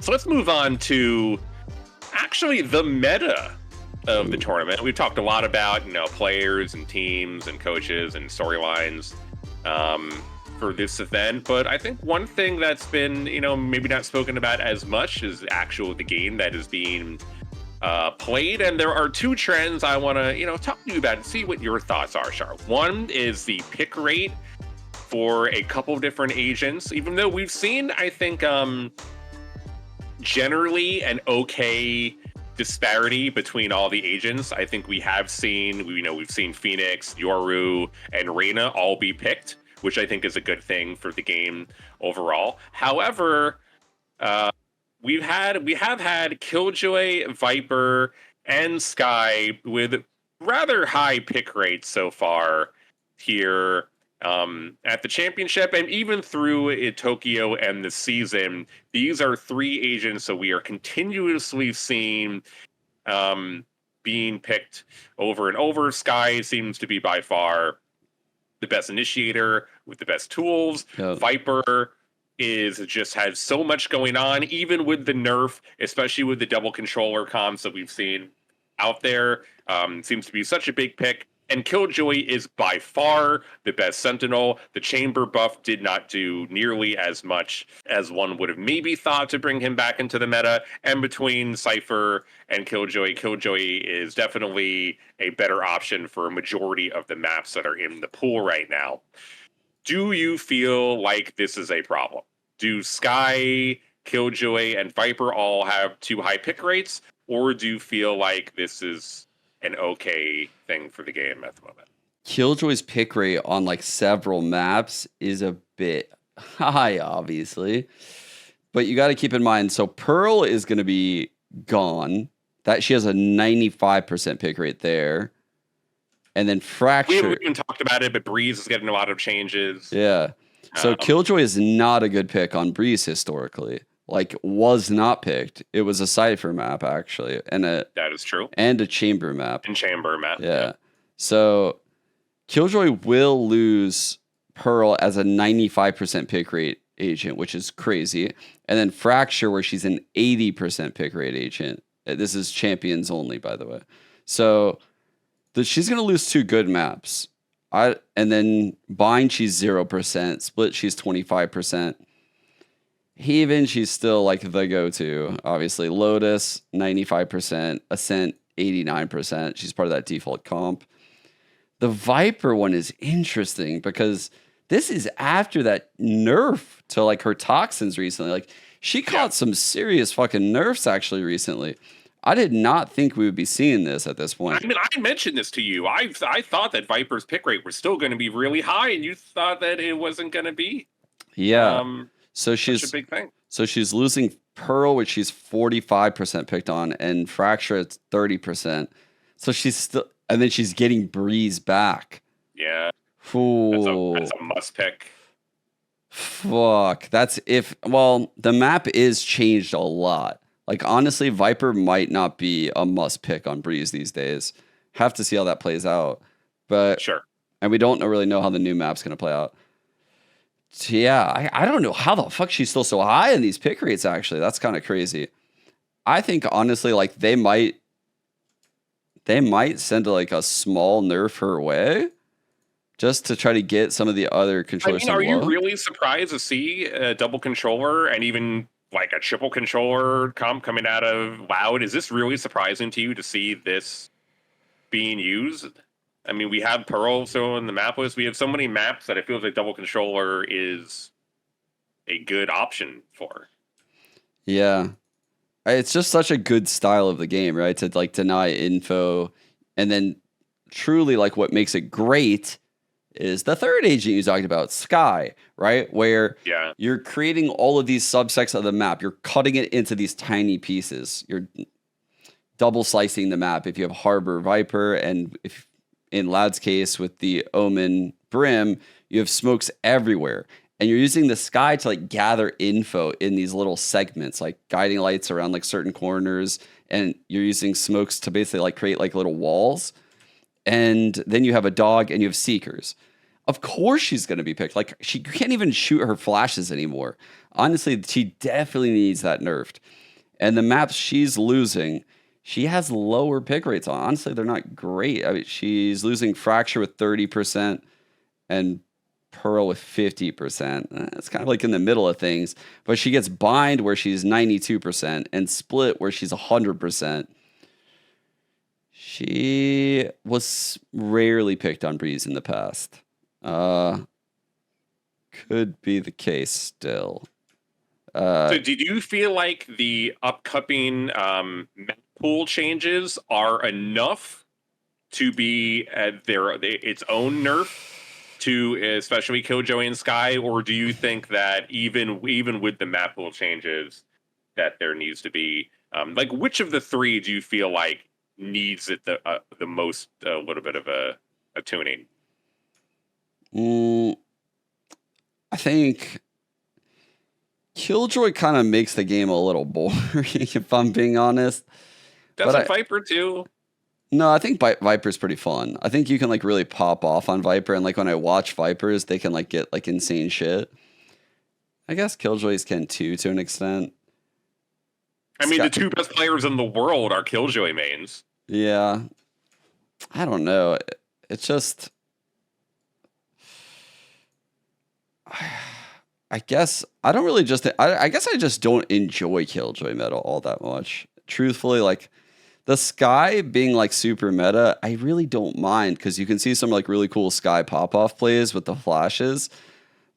So let's move on to actually the meta of the tournament. We've talked a lot about, players and teams and coaches and storylines for this event, but I think one thing that's been, maybe not spoken about as much is the game that is being played. And there are two trends I want to, talk to you about and see what your thoughts are, Char. One is the pick rate for a couple of different agents, even though we've seen, I think, generally an okay disparity between all the agents. I think we've seen Phoenix, Yoru, and Reyna all be picked, which I think is a good thing for the game overall. However, we have had Killjoy, Viper, and Sky with rather high pick rates so far here at the championship, and even through Tokyo and the season. These are three agents that we are continuously seeing being picked over and over. Sky seems to be by far the best initiator with the best tools. Yep. Viper just has so much going on, even with the nerf, especially with the double controller comps that we've seen out there. Seems to be such a big pick. And Killjoy is by far the best Sentinel. The chamber buff did not do nearly as much as one would have maybe thought to bring him back into the meta. And between Cypher and Killjoy is definitely a better option for a majority of the maps that are in the pool right now. Do you feel like this is a problem? Do Sky, Killjoy, and Viper all have too high pick rates? Or do you feel like this is an okay thing for the game at the moment? Killjoy's pick rate on several maps is a bit high, obviously. But you got to keep in mind, so Pearl is going to be gone. That she has a 95% pick rate there. And then Fracture. We haven't even talked about it, but Breeze is getting a lot of changes. Yeah. So Killjoy is not a good pick on Breeze historically. Was not picked. It was a Cypher map, actually. That is true. And a chamber map. Yeah. So Killjoy will lose Pearl as a 95% pick rate agent, which is crazy. And then Fracture, where she's an 80% pick rate agent. This is champions only, by the way. So she's going to lose two good maps. And then Bind, she's 0%. Split, she's 25%. Haven, she's still the go-to, obviously. Lotus, 95%. Ascent, 89%. She's part of that default comp. The Viper one is interesting because this is after that nerf to her toxins recently. She caught some serious fucking nerfs actually recently. I did not think we would be seeing this at this point. I mean, I mentioned this to you. I thought that Viper's pick rate was still going to be really high, and you thought that it wasn't going to be. Yeah. So she's such a big thing. So she's losing Pearl, which she's 45% picked on, and Fracture it's 30%. So she's still, and then she's getting Breeze back. Yeah. Ooh. That's a must pick. Fuck. The map is changed a lot. Honestly, Viper might not be a must pick on Breeze these days. Have to see how that plays out. But sure. And we don't really know how the new map's going to play out. Yeah, I don't know how the fuck she's still so high in these pick rates, actually. That's kind of crazy. I think, honestly, they might send a small nerf her way just to try to get some of the other controllers. Are you really surprised to see a double controller and even a triple controller comp coming out of Loud? Is this really surprising to you to see this being used? I mean, we have Pearl so in the map list. We have so many maps that it feels like double controller is a good option for. Yeah. It's just such a good style of the game, right? To deny info. And then truly what makes it great is the third agent you talked about, Sky, right? Where you're creating all of these subsects of the map. You're cutting it into these tiny pieces. You're double slicing the map. If you have Harbor Viper, and if in Loud's case with the Omen Brim, you have smokes everywhere. And you're using the Sky to gather info in these little segments, guiding lights around certain corners. And you're using smokes to basically create little walls. And then you have a dog and you have seekers. Of course she's going to be picked. Like, she can't even shoot her flashes anymore. Honestly, she definitely needs that nerfed. And the maps she's losing, she has lower pick rates on. Honestly, they're not great. I mean, she's losing Fracture with 30% and Pearl with 50%. It's kind of like in the middle of things. But she gets Bind where she's 92% and Split where she's 100%. She was rarely picked on Breeze in the past. Could be the case still. So did you feel like the upcoming map pool changes are enough to be its own nerf to especially Killjoy and Sky, or do you think that even with the map pool changes that there needs to be like which of the three do you feel like needs it the most a little bit of a tuning? I think Killjoy kind of makes the game a little boring, if I'm being honest. Doesn't Viper too? No, I think Viper's pretty fun. I think you can like really pop off on Viper, and like when I watch Vipers, they can like get like insane shit. I guess Killjoys can too, to an extent. I mean, the two best players in the world are Killjoy mains. Yeah. I don't know. It's just... I guess I don't really just... I guess I just don't enjoy Killjoy meta all that much. Truthfully, like... The Sky being like super meta, I really don't mind because you can see some like really cool Sky pop-off plays with the flashes.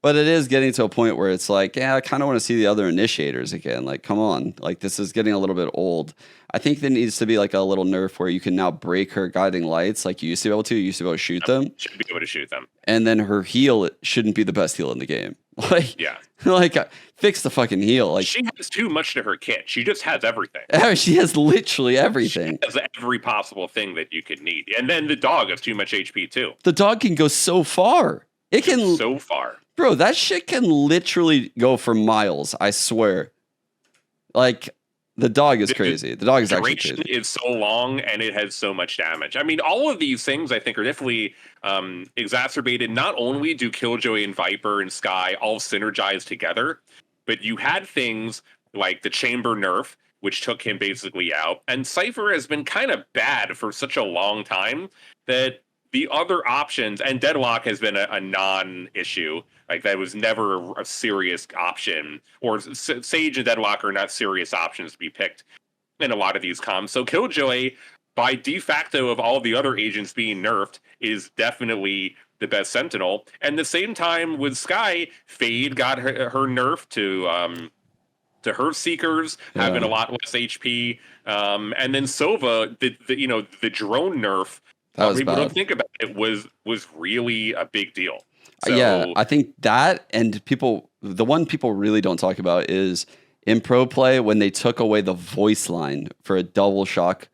But it is getting to a point where it's like, yeah, I kind of want to see the other initiators again. Like, come on. Like, this is getting a little bit old. I think there needs to be like a little nerf where you can now break her guiding lights like you used to be able to. You used to be able to shoot them. Should be able to shoot them. And then her heal shouldn't be the best heal in the game. Like, yeah. Like, fix the fucking heal. Like, she has too much to her kit. She just has everything. She has literally everything. She has every possible thing that you could need. And then the dog has too much HP too. The dog can go so far. It can so far. Bro, that shit can literally go for miles, I swear. Like, the dog is crazy. The dog is actually crazy. The duration is so long, and it has so much damage. I mean, all of these things, I think, are definitely exacerbated. Not only do Killjoy and Viper and Sky all synergize together, but you had things like the Chamber nerf, which took him basically out. And Cypher has been kind of bad for such a long time that the other options, and Deadlock has been a non-issue. Like, that was never a serious option. Or Sage and Deadlock are not serious options to be picked in a lot of these comms. So Killjoy, by de facto of all the other agents being nerfed, is definitely the best Sentinel. And the same time with Sky, Fade got her nerf to her Seekers, having a lot less HP. And then Sova, the drone nerf, people don't think about it, was really a big deal. So, yeah, I think that, and the one people really don't talk about is in pro play when they took away the voice line for a double shock,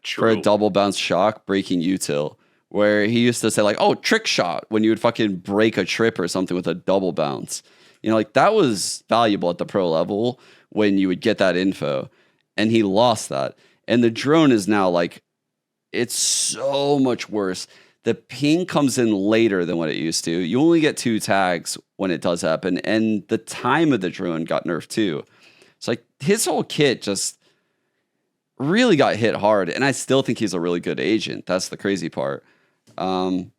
for a double bounce shock breaking util, where he used to say like, "Oh, trick shot," when you would fucking break a trip or something with a double bounce. You know, like that was valuable at the pro level when you would get that info, and he lost that. And the drone is now like, it's so much worse. The ping comes in later than what it used to. You only get 2 tags when it does happen. And the time of the drone got nerfed too. It's like his whole kit just really got hit hard. And I still think he's a really good agent. That's the crazy part. But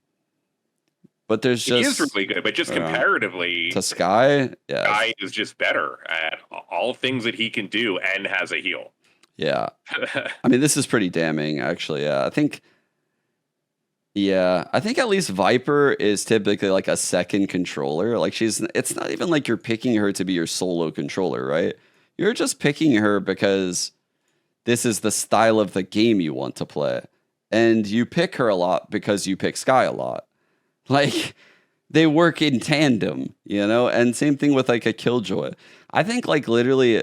there's just... He is really good, but just comparatively... To Sky? Yeah. Sky is just better at all things that he can do and has a heal. Yeah. I mean, this is pretty damning, actually. Yeah. I think at least Viper is typically like a second controller. Like it's not even like you're picking her to be your solo controller, right? You're just picking her because this is the style of the game you want to play. And you pick her a lot because you pick Sky a lot. Like, they work in tandem, you know? And same thing with like a Killjoy. I think like literally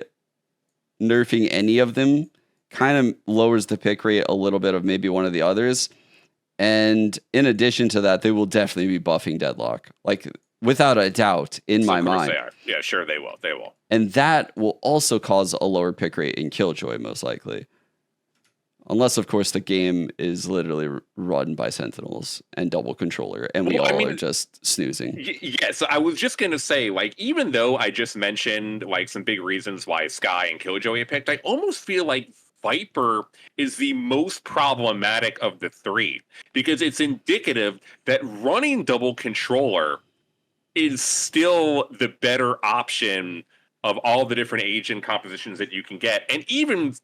nerfing any of them kind of lowers the pick rate a little bit of maybe one of the others. And in addition to that, they will definitely be buffing Deadlock, like without a doubt in my mind. They are. Yeah, sure, they will. They will. And that will also cause a lower pick rate in Killjoy, most likely. Unless, of course, the game is literally run by Sentinels and double controller, and we are just snoozing. Yes, I was just going to say, like, even though I just mentioned, like, some big reasons why Skye and Killjoy are picked, I almost feel like Viper is the most problematic of the three, because it's indicative that running double controller is still the better option of all the different agent compositions that you can get. And even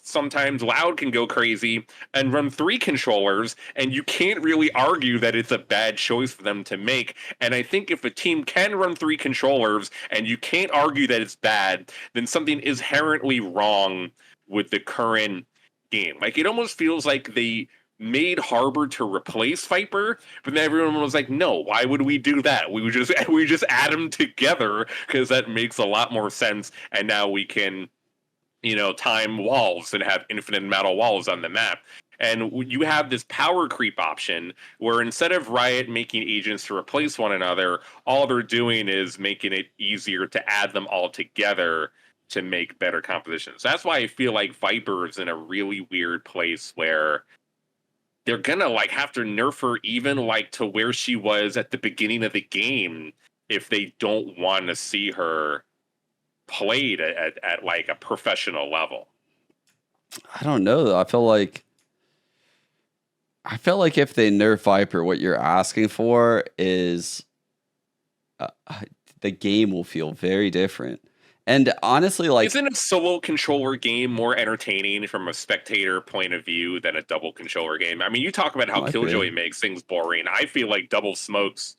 sometimes Loud can go crazy and run 3 controllers, and you can't really argue that it's a bad choice for them to make. And I think if a team can run 3 controllers and you can't argue that it's bad, then something is inherently wrong with the current game. Like, it almost feels like they made Harbor to replace Viper, but then everyone was like, no, why would we do that? We just add them together because that makes a lot more sense, and now we can, time walls and have infinite amount of walls on the map. And you have this power creep option where instead of Riot making agents to replace one another, all they're doing is making it easier to add them all together to make better compositions. That's why I feel like Viper is in a really weird place where they're gonna have to nerf her even to where she was at the beginning of the game if they don't want to see her played at a professional level. I don't know though. I feel like if they nerf Viper, what you're asking for is the game will feel very different. And honestly, isn't a solo controller game more entertaining from a spectator point of view than a double controller game? I mean, you talk about how Killjoy makes things boring. I feel like double smokes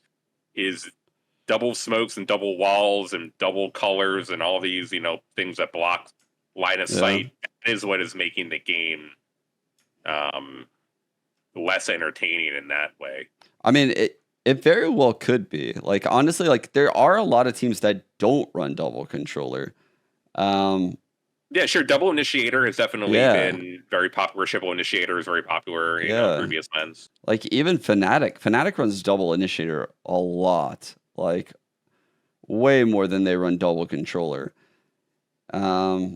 and double walls and double colors and all these, things that block line of sight is what is making the game less entertaining in that way. I mean, it very well could be. Honestly, there are a lot of teams that don't run double controller. Yeah, sure. Double Initiator has definitely been very popular. Triple Initiator is very popular in previous mens. Even Fnatic runs double Initiator a lot. Way more than they run double controller. I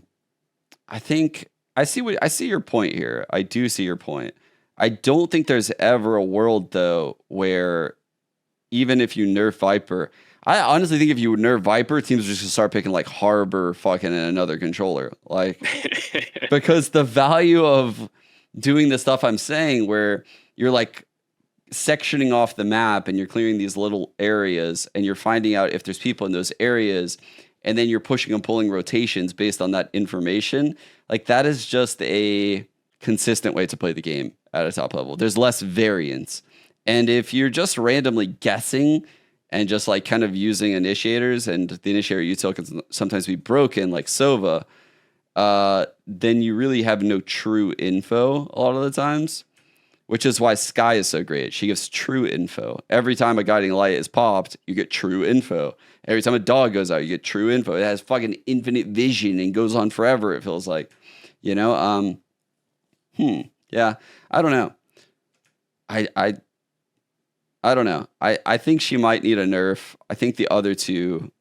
think I see your point here. I do see your point. I don't think there's ever a world though where even if you nerf Viper, I honestly think if you nerf Viper, teams are just gonna start picking Harbor fucking and another controller. Because the value of doing the stuff I'm saying where you're sectioning off the map and you're clearing these little areas and you're finding out if there's people in those areas and then you're pushing and pulling rotations based on that information, that is just a consistent way to play the game at a top level. There's less variance. And if you're just randomly guessing and just kind of using initiators, and the initiator util can sometimes be broken like Sova, then you really have no true info a lot of the times, which is why Skye is so great. She gives true info. Every time a guiding light is popped, you get true info. Every time a dog goes out, you get true info. It has fucking infinite vision and goes on forever, it feels like. Yeah, I don't know. I don't know. I think she might need a nerf. I think the other two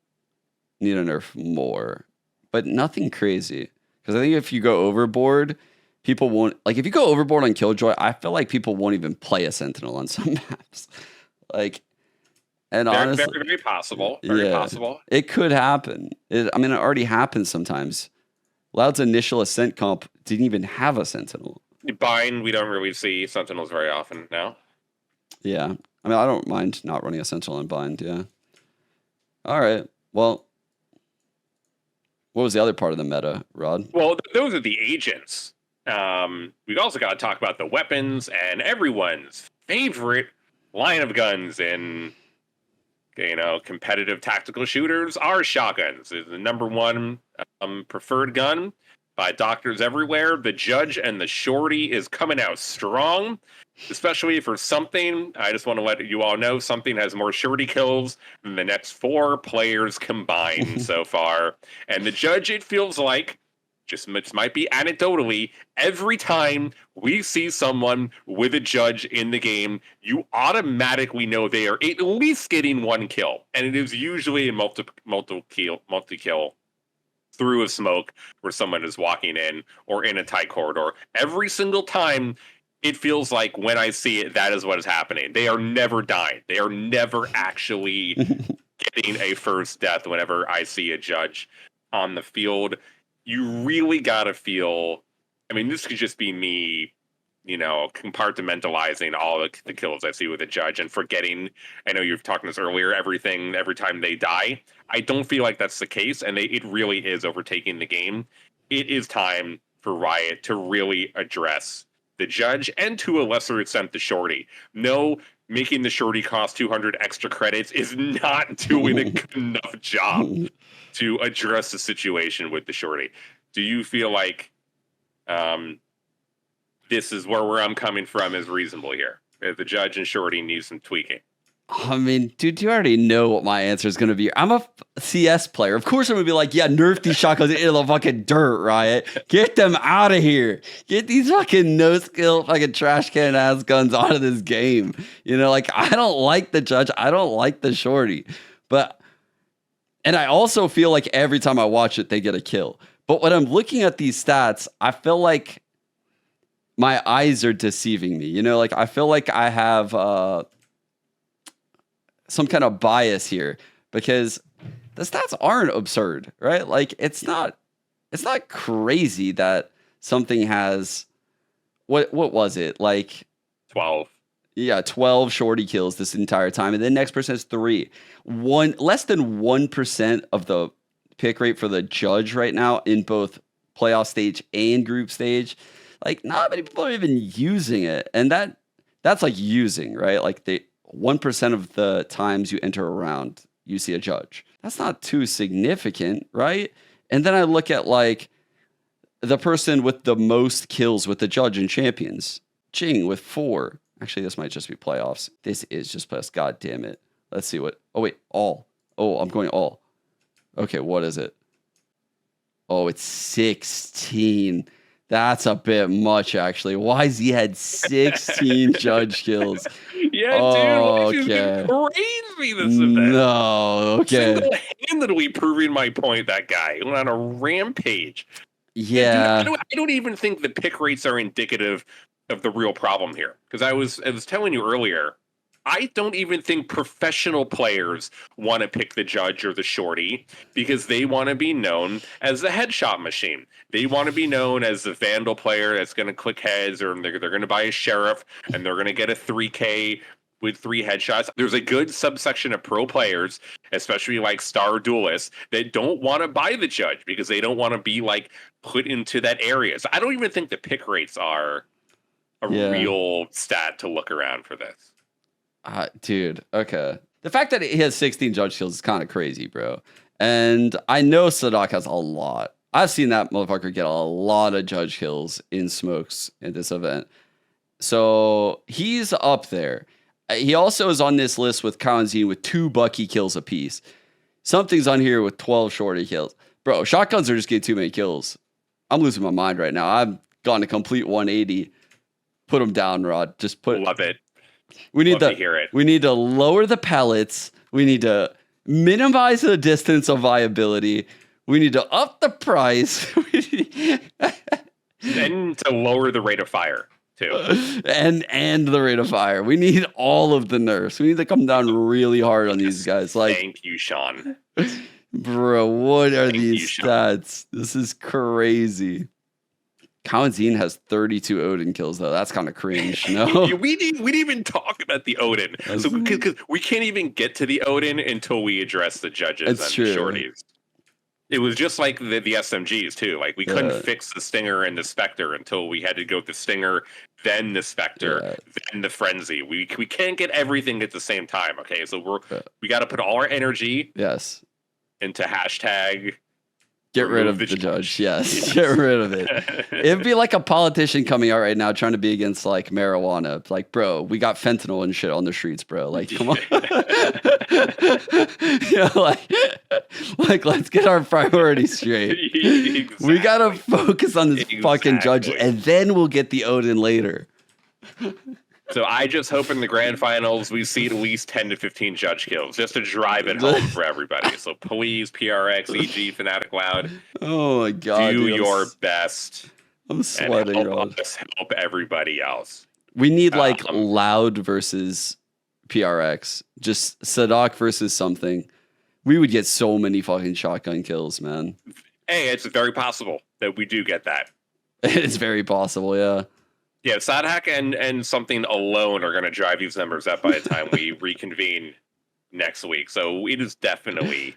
need a nerf more, but nothing crazy. Because I think if you go overboard, people won't if you go overboard on Killjoy, I feel like people won't even play a Sentinel on some maps. And honestly, very, very possible. Very possible. It could happen. It already happens sometimes. Loud's initial Ascent comp didn't even have a Sentinel. Bind, we don't really see Sentinels very often now. Yeah. I don't mind not running a Sentinel in Bind, yeah. All right. Well, what was the other part of the meta, Rod? Well, those are the agents. We've also got to talk about the weapons and everyone's favorite line of guns in, competitive tactical shooters are shotguns. It's the number one preferred gun by doctors everywhere. The Judge and the Shorty is coming out strong, especially for Something. I just want to let you all know Something has more Shorty kills than the next 4 players combined so far. And the Judge, it feels like, it might be anecdotally, every time we see someone with a Judge in the game, you automatically know they are at least getting 1 kill. And it is usually a multi-kill through a smoke where someone is walking in or in a tight corridor. Every single time, it feels like when I see it, that is what is happening. They are never dying. They are never actually getting a first death whenever I see a judge on the field. You really got to feel, I mean, this could just be me, compartmentalizing all the kills I see with a judge and forgetting, I know you've talked this earlier, every time they die. I don't feel like that's the case, and it really is overtaking the game. It is time for Riot to really address the judge and to a lesser extent the shorty. No, making the shorty cost 200 extra credits is not doing a good enough job to address the situation with the shorty. Do you feel like this is where I'm coming from is reasonable here? The judge and shorty need some tweaking. I mean, dude, you already know what my answer is going to be. I'm a CS player. Of course I'm going to be like, yeah, nerf these shotguns into the fucking dirt, Riot. Get them out of here. Get these fucking no-skill fucking trash can ass guns out of this game. I don't like the judge. I don't like the shorty. And I also feel like every time I watch it, they get a kill. But when I'm looking at these stats, I feel like my eyes are deceiving me. I feel like I have some kind of bias here because the stats aren't absurd, right? Like it's not crazy that something has what was it? Like 12. Yeah, 12 shorty kills this entire time. And then next person has 3. Less than 1% of the pick rate for the judge right now in both playoff stage and group stage. Like not many people are even using it. And that's like using, right? Like 1% of the times you enter a round, you see a judge. That's not too significant, right? And then I look at like the person with the most kills with the judge in Champions, Jing with 4. Actually, this might just be playoffs. This is just playoffs. God damn it. Let's see what. Oh, wait. All. Oh, I'm going all. Okay, what is it? Oh, it's 16. That's a bit much, actually. YZ had 16 judge kills. Yeah, dude. YZ's been crazy this event. No, okay. Single-handedly proving my point, that guy went on a rampage. Yeah. Dude, I don't even think the pick rates are indicative of the real problem here. Because I was telling you earlier, I don't even think professional players want to pick the judge or the shorty because they want to be known as the headshot machine. They want to be known as the vandal player that's going to click heads, or they're going to buy a sheriff and they're going to get a 3K with 3 headshots. There's a good subsection of pro players, especially like star duelists, that don't want to buy the judge because they don't want to be like put into that area. So I don't even think the pick rates are a real stat to look around for this. Dude, okay. The fact that he has 16 judge kills is kind of crazy, bro. And I know Sadak has a lot. I've seen that motherfucker get a lot of judge kills in smokes in this event. So he's up there. He also is on this list with Kawanzine with 2 Bucky kills apiece. Something's on here with 12 shorty kills. Bro, shotguns are just getting too many kills. I'm losing my mind right now. I've gone a complete 180. Put them down, Rod. Just put. Love it. We need to hear it. We need to lower the pellets. We need to minimize the distance of viability. We need to up the price. And to lower the rate of fire too. And the rate of fire. We need all of the nerfs. We need to come down really hard on these guys. Like, thank you, Sean. Bro, what are these stats? This is crazy. Kawanzine has 32 Odin kills, though. That's kind of cringe, no? we didn't even talk about the Odin. So because we can't even get to the Odin until we address the judges and the shorties. It was just like the SMGs, too. Like, we couldn't fix the Stinger and the Spectre until we had to go with the Stinger, then the Spectre, then the Frenzy. We can't get everything at the same time, okay? So we got to put all our energy into hashtag... Get rid of the judge. Yes. Get rid of it. It'd be like a politician coming out right now trying to be against like marijuana. Like, bro, we got fentanyl and shit on the streets, bro. Like, come on. like let's get our priorities straight. Exactly. We got to focus on this fucking judge and then we'll get the Odin later. So I just hope in the grand finals we see at least 10 to 15 judge kills just to drive it home for everybody. So please, PRX, EG, Fnatic Loud, Oh my god, do dude, your best. I'm sweating, and Rod. help everybody else. We need like Loud versus PRX, just Sadak versus something. We would get so many fucking shotgun kills, man. Hey, it's very possible that we do get that. It's very possible, yeah. Yeah, Sadhack and something alone are going to drive these numbers up by the time we reconvene next week. So it is definitely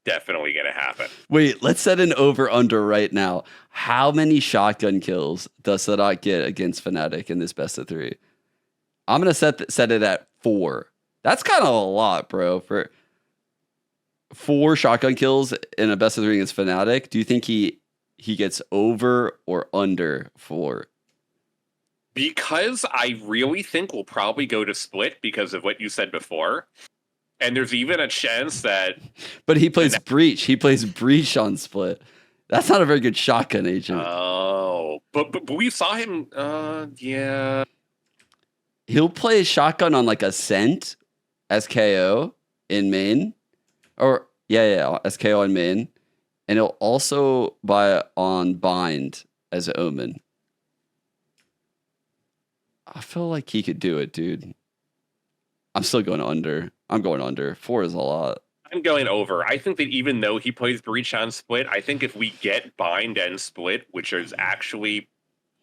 going to happen. Wait, let's set an over-under right now. How many shotgun kills does Sadak get against Fnatic in this best of 3? I'm going to set it at 4. That's kind of a lot, bro. For 4 shotgun kills in a best of 3 against Fnatic, do you think he gets over or under 4? Because I really think we'll probably go to split because of what you said before. And there's even a chance that... But he plays Breach. He plays Breach on split. That's not a very good shotgun agent. Oh. But we saw him... yeah. He'll play shotgun on like Ascent, SKO in main. Or, yeah, SKO in main. And he'll also buy on Bind as Omen. I feel like he could do it, dude. I'm still going under. I'm going under. 4 is a lot. I'm going over. I think that even though he plays Breach on split, I think if we get Bind and split, which is actually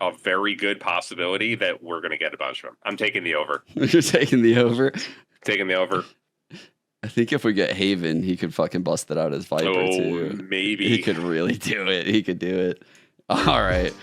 a very good possibility, that we're going to get a bunch of them. I'm taking the over. You're taking the over? Taking the over. I think if we get Haven, he could fucking bust it out as Viper too. Maybe. He could really do it. He could do it. All right.